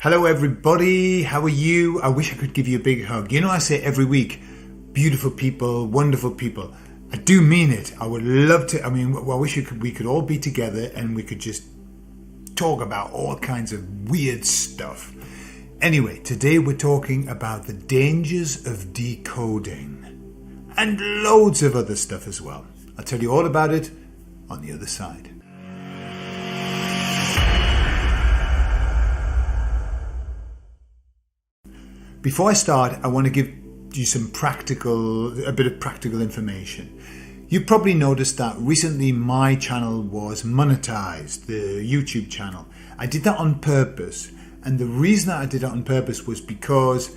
Hello everybody, how are you? I wish I could give you a big hug. You know, I say every week, beautiful people, wonderful people. I do mean it. I would love to, I wish we could all be together and we could just talk about all kinds of weird stuff. Anyway, today we're talking about the dangers of decoding and loads of other stuff as well. I'll tell you all about it on the other side. Before I start, I want to give you a bit of practical information. You probably noticed that recently my channel was monetized, the YouTube channel. I did that on purpose, and the reason that I did it on purpose was because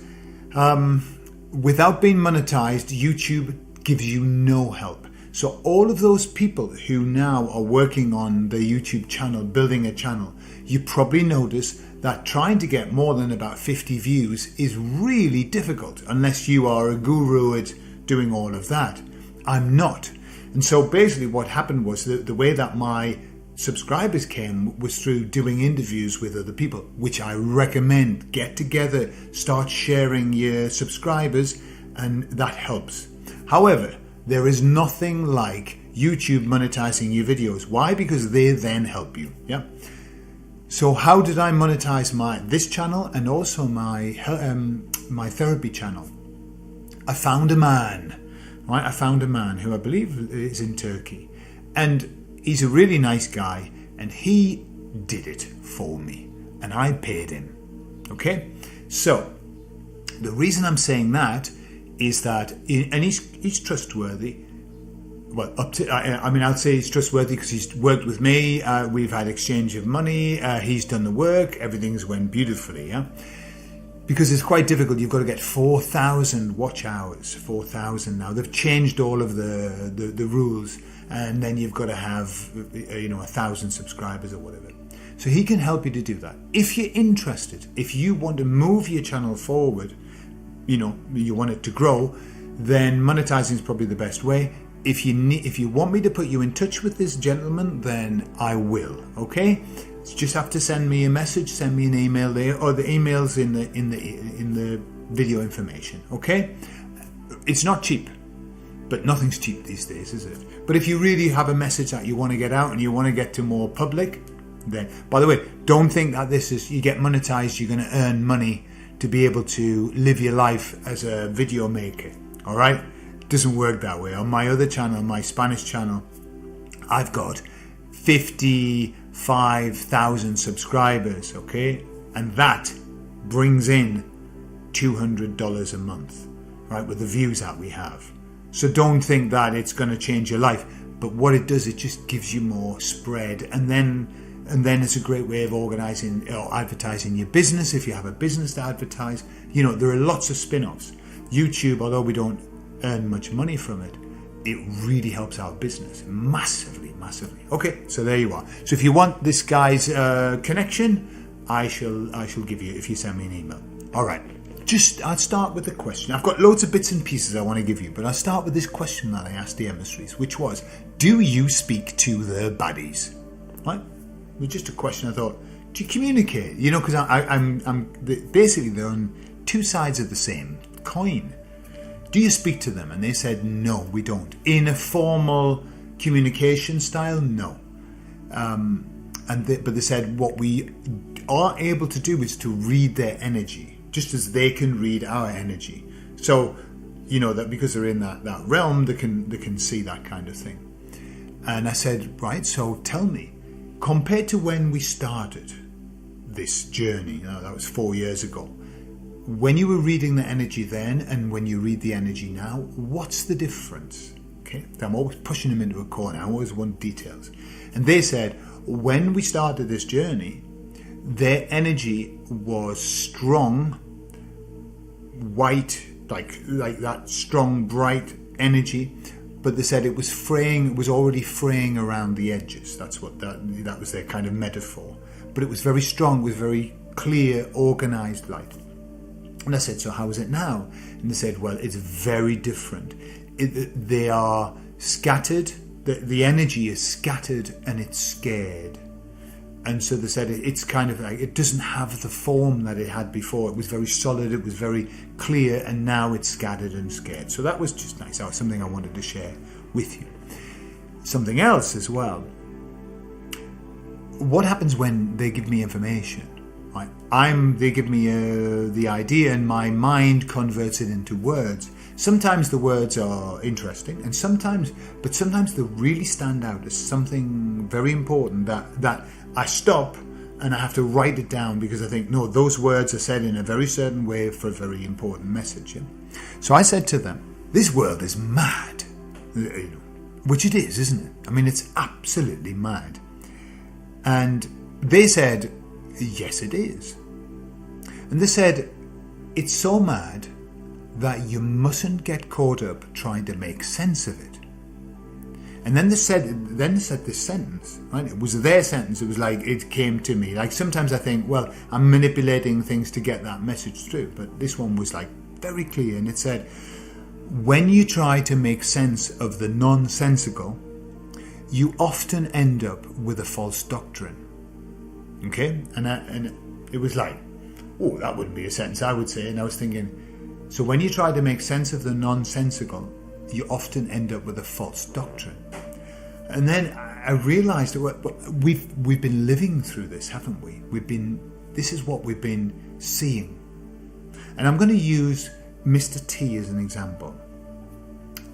without being monetized, YouTube gives you no help. So all of those people who now are working on the YouTube channel, building a channel, you probably notice that trying to get more than about 50 views is really difficult unless you are a guru at doing all of that. I'm not. And so basically what happened was the way that my subscribers came was through doing interviews with other people, which I recommend. Get together, start sharing your subscribers, and that helps. However, there is nothing like YouTube monetizing your videos. Why? Because they then help you. Yeah. So how did I monetize this channel and also my therapy channel? I found a man, right? I found a man who I believe is in Turkey, and he's a really nice guy, and he did it for me, and I paid him. Okay, so the reason I'm saying that is that, and he's trustworthy. Well, I'd say he's trustworthy because he's worked with me. We've had exchange of money. He's done the work. Everything's went beautifully. Yeah, because it's quite difficult. You've got to get 4,000 watch hours. 4,000 now. They've changed all of the rules, and then you've got to have 1,000 subscribers or whatever. So he can help you to do that. If you're interested, if you want to move your channel forward, you want it to grow, then monetizing is probably the best way. If you want me to put you in touch with this gentleman, then I will. Okay, you just have to send me a message, send me an email there, or the emails in the video information. Okay, it's not cheap, but nothing's cheap these days, is it? But if you really have a message that you want to get out and you want to get to more public, then, by the way, don't think that you get monetized, you're going to earn money to be able to live your life as a video maker. All right. Doesn't work that way. On my other channel, my Spanish channel, I've got 55,000 subscribers, okay, and that brings in $200 a month, right, with the views that we have. So don't think that it's going to change your life, but what it does, it just gives you more spread, and then it's a great way of organizing or advertising your business. If you have a business to advertise, there are lots of spin-offs. YouTube, although we don't earn much money from it, it really helps our business massively. Okay, so there you are. So if you want this guy's connection, I shall give you, if you send me an email. All right, I'll start with the question. I've got loads of bits and pieces I want to give you, but I'll start with this question that I asked the emissaries, which was, do you speak to the baddies? Right? It was just a question. I thought, do you communicate? Because I'm basically they're on two sides of the same coin. Do you speak to them? And they said, no, we don't. In a formal communication style, no. But they said what we are able to do is to read their energy, just as they can read our energy. So, that because they're in that realm, they can see that kind of thing. And I said, right, so tell me, compared to when we started this journey, that was 4 years ago, when you were reading the energy then and when you read the energy now, what's the difference? Okay, I'm always pushing them into a corner. I always want details. And they said, when we started this journey, their energy was strong, white, like that strong, bright energy. But they said it was fraying. It was already fraying around the edges. That's what that was their kind of metaphor. But it was very strong. It was very clear, organized light. And I said, so how is it now? And they said, well, it's very different. They are scattered. The energy is scattered and it's scared. And so they said it's kind of like, it doesn't have the form that it had before. It was very solid, it was very clear, and now it's scattered and scared. So that was just nice. That was something I wanted to share with you. Something else as well. What happens when they give me information? Right? They give me the idea, and my mind converts it into words. Sometimes the words are interesting, and sometimes they really stand out as something very important that I stop and I have to write it down, because I think, no, those words are said in a very certain way for a very important message. Yeah? So I said to them, this world is mad. Which it is, isn't it? I mean, it's absolutely mad. And they said, yes, it is. And they said, it's so mad that you mustn't get caught up trying to make sense of it. And then they said this sentence, right? It was their sentence. It was like, it came to me. Like sometimes I think, well, I'm manipulating things to get that message through. But this one was like very clear. And it said, when you try to make sense of the nonsensical, you often end up with a false doctrine. Okay? And it was like, oh, that wouldn't be a sentence I would say. And I was thinking, so when you try to make sense of the nonsensical, you often end up with a false doctrine. And then I realized that we've been living through this, haven't we? This is what we've been seeing. And I'm going to use Mr. T as an example.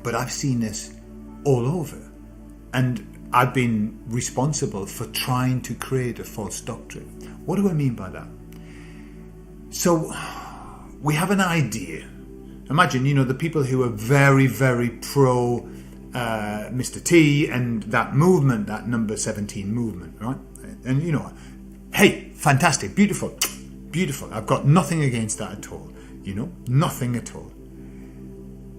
But I've seen this all over. And I've been responsible for trying to create a false doctrine. What do I mean by that? So we have an idea. Imagine, the people who are very, very pro Mr. T and that movement, that number 17 movement, right? And, hey, fantastic, beautiful. I've got nothing against that at all, nothing at all.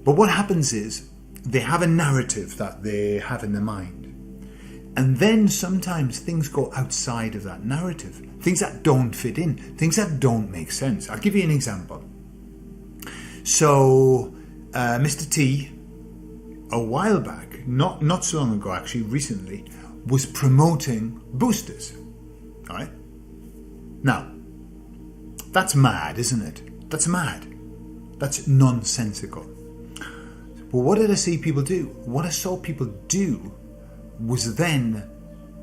But what happens is they have a narrative that they have in their mind. And then sometimes things go outside of that narrative. Things that don't fit in. Things that don't make sense. I'll give you an example. So, Mr. T, a while back, not so long ago actually, recently, was promoting boosters. Right? Now, that's mad, isn't it? That's mad. That's nonsensical. But what did I see people do? What I saw people do was then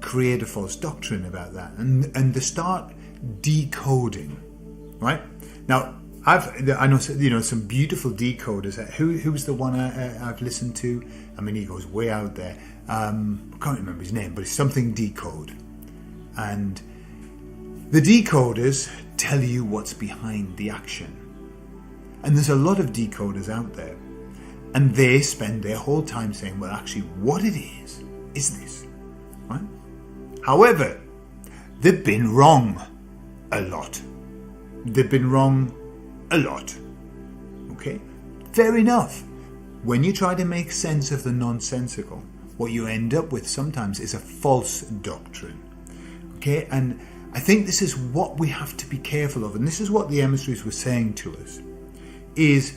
create a false doctrine about that, and they start decoding. Right? Now, I know some beautiful decoders. Who's the one I've listened to? I mean, he goes way out there. I can't remember his name, but it's something Decode. And the decoders tell you what's behind the action. And there's a lot of decoders out there. And they spend their whole time saying, well, actually, what it is this. Right? However, they've been wrong a lot. They've been wrong a lot. Okay? Fair enough. When you try to make sense of the nonsensical, what you end up with sometimes is a false doctrine. Okay? And I think this is what we have to be careful of, and this is what the emissaries were saying to us, is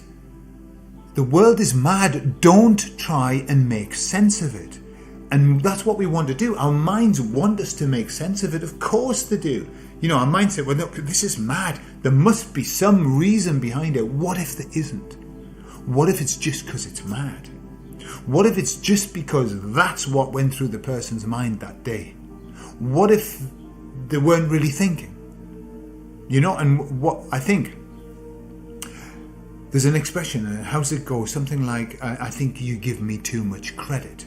the world is mad. Don't try and make sense of it. And that's what we want to do. Our minds want us to make sense of it. Of course they do. Our minds say, well, look, this is mad. There must be some reason behind it. What if there isn't? What if it's just because it's mad? What if it's just because that's what went through the person's mind that day? What if they weren't really thinking? And what I think, there's an expression, how's it go? Something like, I think you give me too much credit.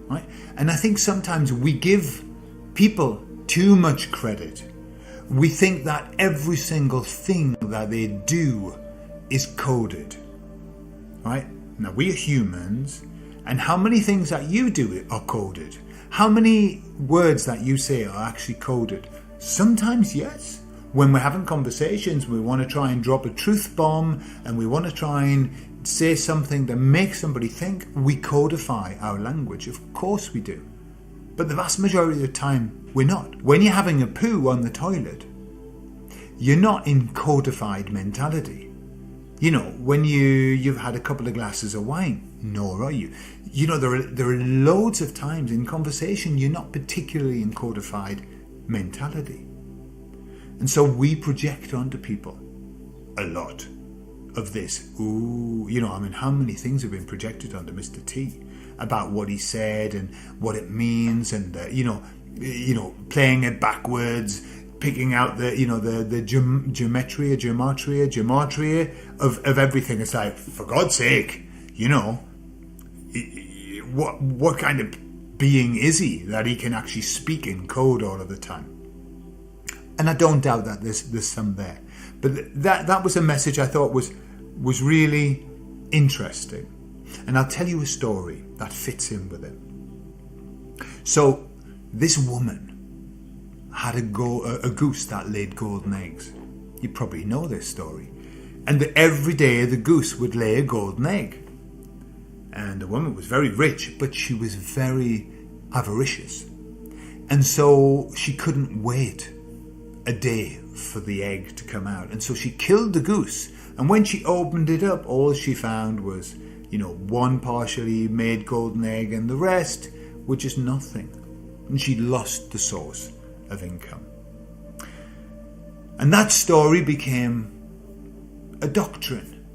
Right? And I think sometimes we give people too much credit. We think that every single thing that they do is coded. Right? Now, we are humans, and how many things that you do are coded? How many words that you say are actually coded? Sometimes, yes. When we're having conversations, we want to try and drop a truth bomb, and we want to try and say something that makes somebody think, we codify our language. Of course we do. But the vast majority of the time, we're not. When you're having a poo on the toilet, you're not in codified mentality. When you've had a couple of glasses of wine, nor are you. There are loads of times in conversation you're not particularly in codified mentality. And so we project onto people a lot of this. How many things have been projected onto Mr. T about what he said and what it means, and playing it backwards, picking out the gematria of everything. It's like, for God's sake, what kind of being is he that he can actually speak in code all of the time? And I don't doubt that there's some there, but that was a message I thought was really interesting, and I'll tell you a story that fits in with it. So this woman had a goose that laid golden eggs. You probably know this story. And every day the goose would lay a golden egg. And the woman was very rich, but she was very avaricious. And so she couldn't wait a day for the egg to come out. And so she killed the goose. And when she opened it up, all she found was, one partially made golden egg, and the rest were just nothing. And she lost the source of income. And that story became a doctrine.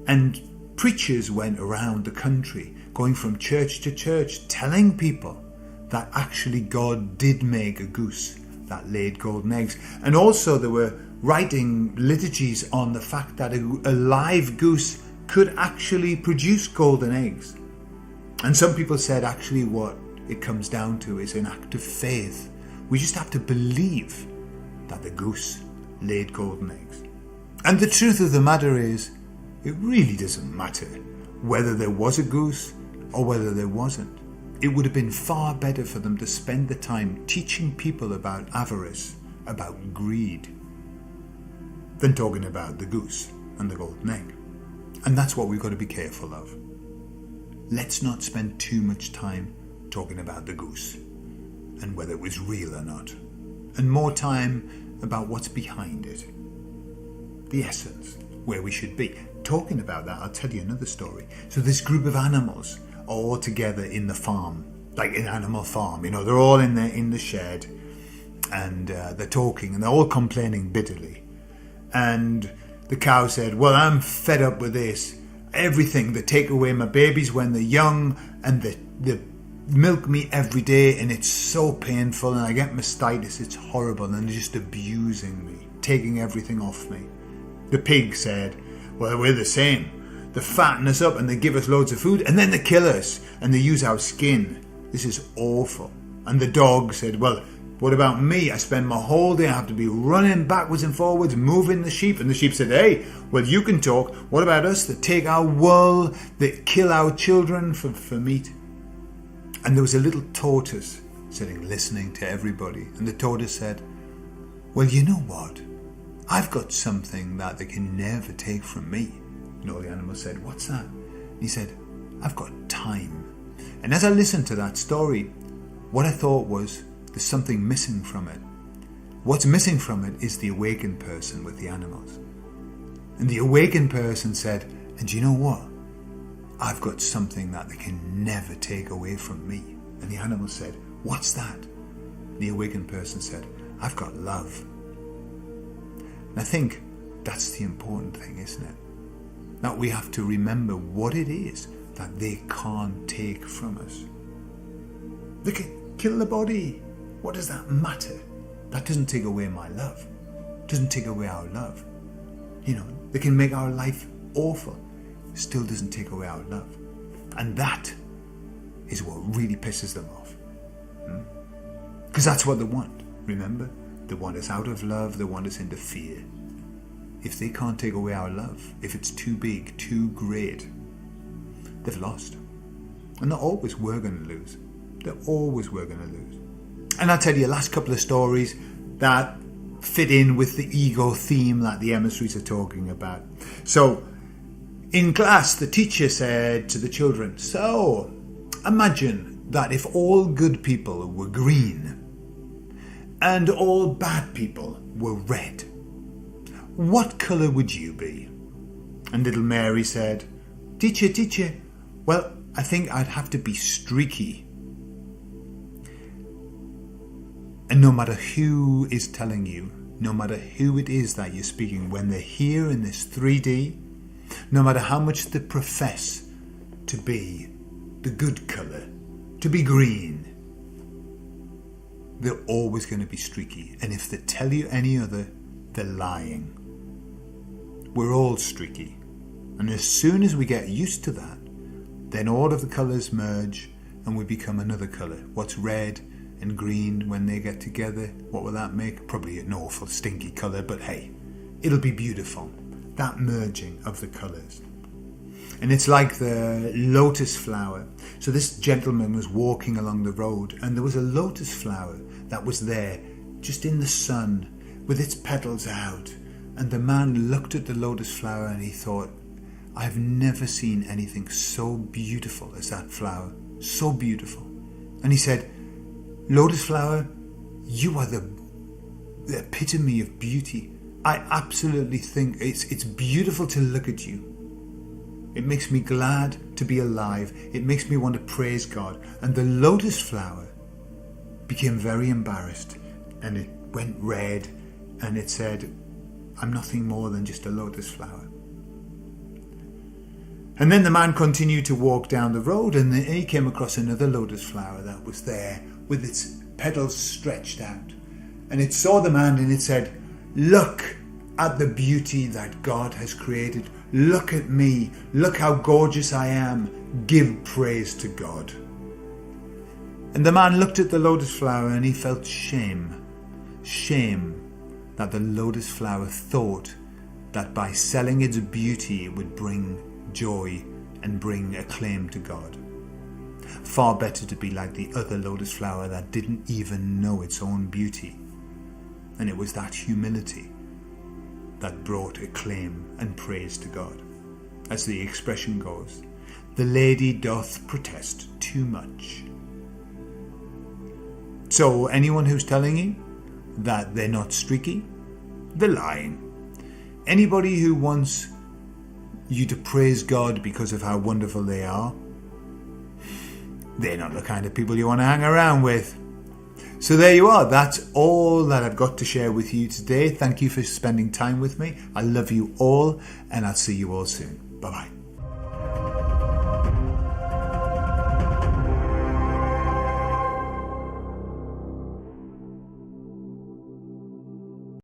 And preachers went around the country, going from church to church, telling people that actually God did make a goose that laid golden eggs. And also they were writing liturgies on the fact that a live goose could actually produce golden eggs. And some people said actually what it comes down to is an act of faith. We just have to believe that the goose laid golden eggs. And the truth of the matter is, it really doesn't matter whether there was a goose or whether there wasn't. It would have been far better for them to spend the time teaching people about avarice, about greed, than talking about the goose and the golden egg. And that's what we've got to be careful of. Let's not spend too much time talking about the goose and whether it was real or not, and more time about what's behind it, the essence, where we should be. Talking about that, I'll tell you another story. So this group of animals are all together in the farm, like an animal farm. They're all in the shed, and they're talking, and they're all complaining bitterly. And the cow said, well, I'm fed up with this. Everything. They take away my babies when they're young, and they milk me every day, and it's so painful, and I get mastitis. It's horrible, and they're just abusing me, taking everything off me. The pig said, well, we're the same. They fatten us up and they give us loads of food, and then they kill us and they use our skin. This is awful. And the dog said, well, what about me? I spend my whole day, I have to be running backwards and forwards, moving the sheep. And the sheep said, hey, well, you can talk. What about us that take our wool, that kill our children for meat? And there was a little tortoise sitting listening to everybody. And the tortoise said, well, you know what? I've got something that they can never take from me. The animal said, what's that? And he said, I've got time. And as I listened to that story, what I thought was, there's something missing from it. What's missing from it is the awakened person with the animals. And the awakened person said, and you know what? I've got something that they can never take away from me. And the animal said, what's that? And the awakened person said, I've got love. And I think that's the important thing, isn't it? That we have to remember what it is that they can't take from us. They can kill the body. What does that matter? That doesn't take away my love. It doesn't take away our love. They can make our life awful. It still doesn't take away our love. And that is what really pisses them off. Because that's what they want. Remember? They want us out of love. They want us into fear. If they can't take away our love, if it's too big, too great, they've lost. And they're always we're going to lose. They're always we're going to lose. And I'll tell you last couple of stories that fit in with the ego theme that the emissaries are talking about. So, in class, the teacher said to the children, so, imagine that if all good people were green and all bad people were red, what colour would you be? And little Mary said, Teacher, well, I think I'd have to be streaky. And no matter who is telling you, no matter who it is that you're speaking, when they're here in this 3D, no matter how much they profess to be the good colour, to be green, they're always going to be streaky. And if they tell you any other, they're lying. We're all streaky. And as soon as we get used to that, then all of the colours merge and we become another colour. What's red and green, when they get together, what will that make? Probably an awful stinky colour, but hey, it'll be beautiful. That merging of the colours. And it's like the lotus flower. So this gentleman was walking along the road and there was a lotus flower that was there just in the sun with its petals out. And the man looked at the lotus flower and he thought, I've never seen anything so beautiful as that flower. So beautiful. And he said, lotus flower, you are the epitome of beauty. I absolutely think it's beautiful to look at you. It makes me glad to be alive. It makes me want to praise God. And the lotus flower became very embarrassed and it went red and it said, I'm nothing more than just a lotus flower. And then the man continued to walk down the road and then he came across another lotus flower that was there with its petals stretched out. And it saw the man and it said, look at the beauty that God has created. Look at me. Look how gorgeous I am. Give praise to God. And the man looked at the lotus flower and he felt shame. Shame that the lotus flower thought that by selling its beauty it would bring joy and bring acclaim to God. Far better to be like the other lotus flower that didn't even know its own beauty. And it was that humility that brought acclaim and praise to God. As the expression goes, the lady doth protest too much. So anyone who's telling you that they're not streaky, they're lying. Anybody who wants you to praise God because of how wonderful they are, they're not the kind of people you want to hang around with. So there you are. That's all that I've got to share with you today. Thank you for spending time with me. I love you all and I'll see you all soon. Bye-bye.